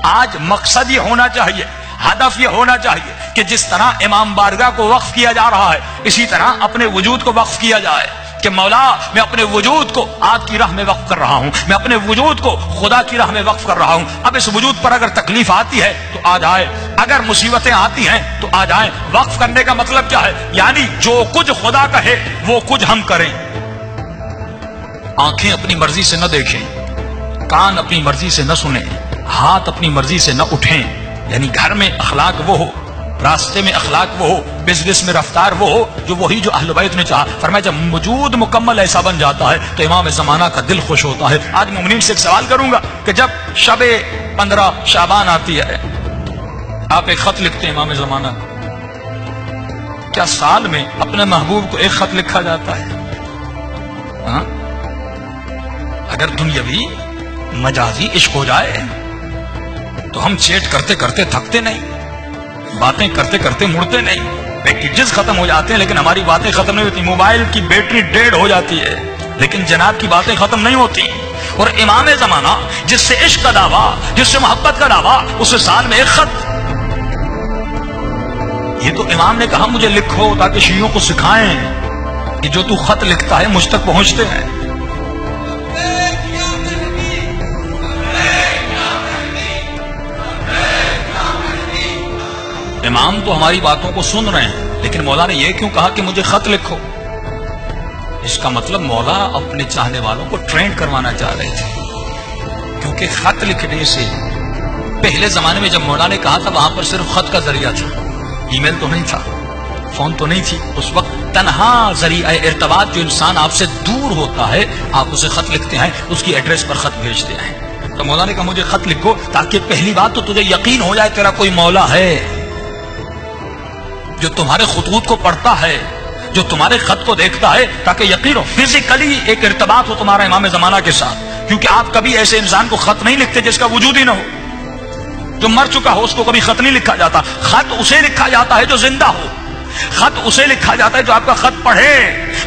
آج مقصد یہ ہونا چاہیے، ہدف یہ ہونا چاہیے کہ جس طرح امام بارگاہ کو وقف کیا جا رہا ہے اسی طرح اپنے وجود کو وقف کیا جائے کہ مولا میں اپنے وجود کو آپ کی راہ میں وقف کر رہا ہوں، میں اپنے وجود کو خدا کی راہ میں وقف کر رہا ہوں۔ اب اس وجود پر اگر تکلیف آتی ہے تو آ جائے، اگر مصیبتیں آتی ہیں تو آ جائیں۔ وقف کرنے کا مطلب کیا ہے؟ یعنی جو کچھ خدا کہے وہ کچھ ہم کریں۔ آنکھیں اپنی مرضی سے نہ دیکھیں، کان اپنی مرضی سے نہ سنیں، ہاتھ اپنی مرضی سے نہ اٹھیں۔ یعنی گھر میں اخلاق وہ ہو، راستے میں اخلاق وہ ہو، بزنس میں رفتار وہ ہو جو وہی جو اہل بیت نے چاہا۔ فرمایا جب وجود مکمل ایسا بن جاتا ہے تو امام زمانہ کا دل خوش ہوتا ہے۔ آج مومنین سے ایک سوال کروں گا کہ جب شب 15 شعبان آتی ہے آپ ایک خط لکھتے ہیں امام زمانہ، کیا سال میں اپنے محبوب کو ایک خط لکھا جاتا ہے؟ ہاں؟ اگر دنیاوی مجازی عشق ہو جائے تو ہم چیٹ کرتے کرتے تھکتے نہیں، باتیں کرتے کرتے مڑتے نہیں، پیکیجز ختم ہو جاتے ہیں لیکن ہماری باتیں ختم نہیں ہوتی۔ موبائل کی بیٹری ڈیڈ ہو جاتی ہے لیکن جناب کی باتیں ختم نہیں ہوتی۔ اور امام زمانہ جس سے عشق کا دعویٰ، جس سے محبت کا دعویٰ، اسے سال میں ایک خط۔ یہ تو امام نے کہا مجھے لکھو تاکہ شیعوں کو سکھائیں کہ جو تو خط لکھتا ہے مجھ تک پہنچتے ہیں۔ امام تو ہماری باتوں کو سن رہے ہیں لیکن مولا نے یہ کیوں کہا کہ مجھے خط لکھو؟ اس کا مطلب مولا اپنے چاہنے والوں کو ٹرینڈ کروانا چاہ رہے تھے، کیونکہ خط لکھنے سے پہلے زمانے میں جب مولا نے کہا تھا وہاں پر صرف خط کا ذریعہ تھا، ای میل تو نہیں تھا، فون تو نہیں تھی۔ اس وقت تنہا ذریعہ ارتباط جو انسان آپ سے دور ہوتا ہے آپ اسے خط لکھتے ہیں، اس کی ایڈریس پر خط بھیجتے ہیں۔ تو مولا نے کہا مجھے خط لکھو تاکہ پہلی بات تو تجھے یقین ہو جائے تیرا کوئی مولا ہے جو تمہارے خطوط کو پڑھتا ہے، جو تمہارے خط کو دیکھتا ہے، تاکہ یقین ہو فزیکلی ایک ارتباط ہو تمہارا امام زمانہ کے ساتھ۔ کیونکہ آپ کبھی ایسے انسان کو خط نہیں لکھتے جس کا وجود ہی نہ ہو، جو مر چکا ہو اس کو کبھی خط نہیں لکھا جاتا۔ خط اسے لکھا جاتا ہے جو زندہ ہو، خط اسے لکھا جاتا ہے جو آپ کا خط پڑھے۔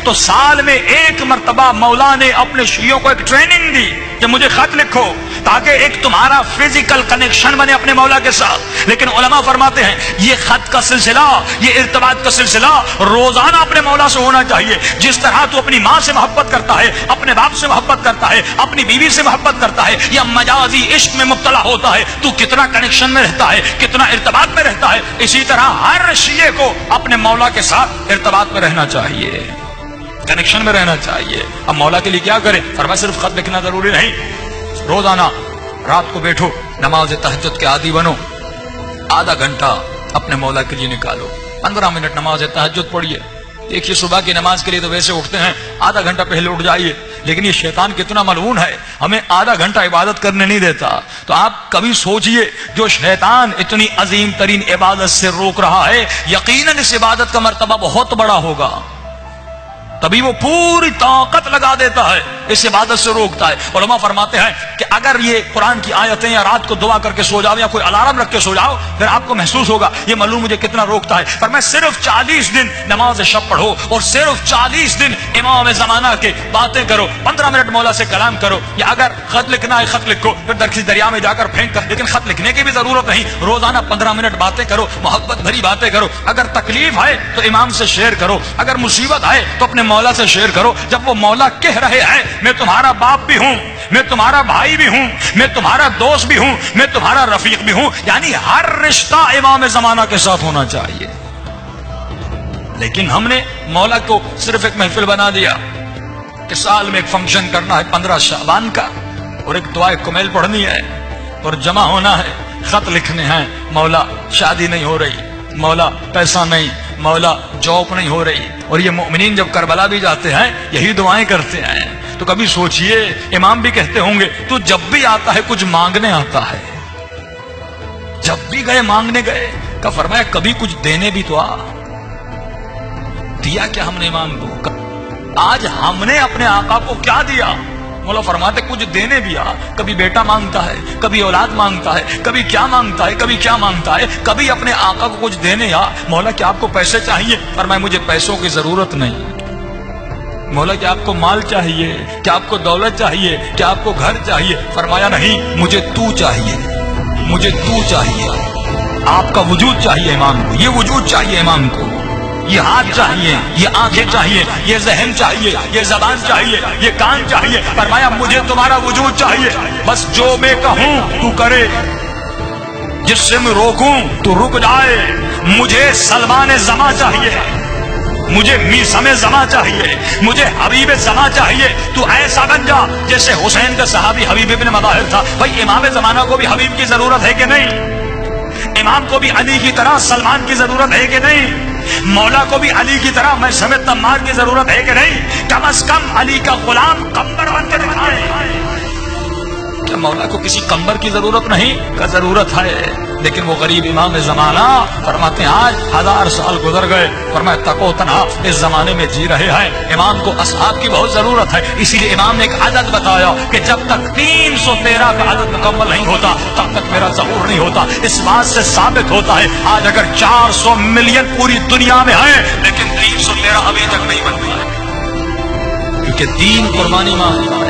تو سال میں ایک مرتبہ مولا نے اپنے شیعوں کو ایک ٹریننگ دی کہ مجھے خط لکھو تاکہ ایک تمہارا فزیکل کنیکشن بنے اپنے مولا کے ساتھ۔ لیکن علماء فرماتے ہیں یہ خط کا سلسلہ، یہ ارتباط کا سلسلہ روزانہ اپنے مولا سے ہونا چاہیے۔ جس طرح تو اپنی ماں سے محبت کرتا ہے، اپنے باپ سے محبت کرتا ہے، اپنی بیوی سے محبت کرتا ہے یا مجازی عشق میں مبتلا ہوتا ہے، تو کتنا کنیکشن میں رہتا ہے، کتنا ارتباط میں رہتا ہے، اسی طرح ہر شیعہ کو اپنے مولا کے ساتھ ارتباط میں رہنا چاہیے، کنیکشن میں رہنا چاہیے۔ اب مولا کے لیے کیا کرے؟ فرمایا صرف خط لکھنا ضروری نہیں، روزانہ رات کو بیٹھو، نماز تہجد کے عادی بنو، آدھا گھنٹہ اپنے مولا کے لیے نکالو، 15 منٹ نماز تہجد پڑھیے۔ دیکھیے صبح کی نماز کے لیے تو ویسے اٹھتے ہیں آدھا گھنٹہ پہلے اٹھ جائیے، لیکن یہ شیطان کتنا ملعون ہے، ہمیں آدھا گھنٹہ عبادت کرنے نہیں دیتا۔ تو آپ کبھی سوچئے جو شیطان اتنی عظیم ترین عبادت سے روک رہا ہے، یقیناً اس عبادت کا مرتبہ بہت بڑا ہوگا، تبھی وہ پوری طاقت لگا دیتا ہے، اس عبادت سے روکتا ہے۔ علماء فرماتے ہیں کہ اگر یہ قرآن کی آیتیں یا رات کو دعا کر کے سو جاؤ یا کوئی الارم رکھ کے سو جاؤ، پھر آپ کو محسوس ہوگا یہ معلوم مجھے کتنا روکتا ہے۔ پر میں صرف 40 دن نماز شب پڑھو اور صرف 40 دن امام زمانہ کے باتیں کرو، 15 منٹ مولا سے کلام کرو، یا اگر خط لکھنا ہے خط لکھو، پھر دریا میں جا کر پھینک کر، لیکن خط لکھنے کی بھی ضرورت نہیں، روزانہ 15 منٹ باتیں کرو، محبت بھری باتیں کرو۔ اگر تکلیف ہے تو امام سے شیئر کرو، اگر مصیبت ہے تو اپنے مولا سے شیئر کرو۔ جب وہ مولا کہہ رہے ہیں میں تمہارا باپ بھی ہوں، میں تمہارا بھائی بھی ہوں، میں تمہارا دوست بھی ہوں، میں تمہارا رفیق بھی ہوں، یعنی ہر رشتہ امام زمانہ کے ساتھ ہونا چاہیے۔ لیکن ہم نے مولا کو صرف ایک محفل بنا دیا کہ سال میں ایک فنکشن کرنا ہے 15 شعبان کا، اور ایک دعائے کمیل پڑھنی ہے اور جمع ہونا ہے، خط لکھنے ہیں، مولا شادی نہیں ہو رہی، مولا پیسہ نہیں، مولا جاب نہیں ہو رہی۔ اور یہ مومنین جب کربلا بھی جاتے ہیں یہی دعائیں کرتے ہیں۔ تو کبھی سوچئے امام بھی کہتے ہوں گے تو جب بھی آتا ہے کچھ مانگنے آتا ہے، جب بھی گئے مانگنے گئے، کا فرمایا کبھی کچھ دینے بھی تو آ دیا کیا ہم نے امام کو؟ آج ہم نے اپنے آقا کو کیا دیا؟ مولا فرماتے کچھ دینے بھی آ، کبھی بیٹا مانگتا ہے، کبھی اولاد مانگتا ہے، کبھی کیا مانگتا ہے، کبھی کیا مانگتا ہے، کبھی اپنے آقا کو کچھ دینے آ۔ مولا کیا آپ کو پیسے چاہیے؟ فرمایا مجھے پیسوں کی ضرورت نہیں۔ مولا کیا آپ کو مال چاہیے؟ کیا آپ کو دولت چاہیے؟ کیا آپ کو گھر چاہیے؟ فرمایا نہیں، مجھے تو چاہیے۔ مجھے تو چاہیے، آپ کا وجود چاہیے امام کو، یہ وجود چاہیے امام کو، یہ ہاتھ چاہیے، یہ آنکھیں چاہیے، یہ ذہن چاہیے، یہ زبان چاہیے، یہ کان چاہیے۔ فرمایا مجھے تمہارا وجود چاہیے، بس جو میں کہوں تو کرے، جس سے میں روکوں تو رک جائے۔ مجھے سلمان زماں چاہیے، مجھے میثم زماں چاہیے، مجھے حبیب زماں چاہیے۔ تو ایسا بن جا جیسے حسین کا صحابی حبیب ابن مظاہر تھا۔ بھائی امام زمانہ کو بھی حبیب کی ضرورت ہے کہ نہیں؟ امام کو بھی علی کی طرح سلمان کی ضرورت ہے کہ نہیں؟ مولا کو بھی علی کی طرح میں سمیت تمار کی ضرورت ہے کہ نہیں؟ کم از کم علی کا غلام قمبر بن کے دکھائے۔ کیا مولا کو کسی قمبر کی ضرورت نہیں؟ کا ضرورت ہے، لیکن وہ غریب امام زمانہ فرماتے ہیں آج 1000 سال گزر گئے، فرمایا تکو تنہا اس زمانے میں جی رہے ہیں۔ امام کو اصحاب کی بہت ضرورت ہے، اسی لیے امام نے ایک عدد بتایا کہ جب تک 313 کا عدد مکمل نہیں ہوتا تب تک میرا ظہور نہیں ہوتا۔ اس بات سے ثابت ہوتا ہے آج اگر 400 ملین پوری دنیا میں ہے لیکن 313 ابھی تک نہیں بن گیا، کیونکہ دین قربانی مانگتا ہے۔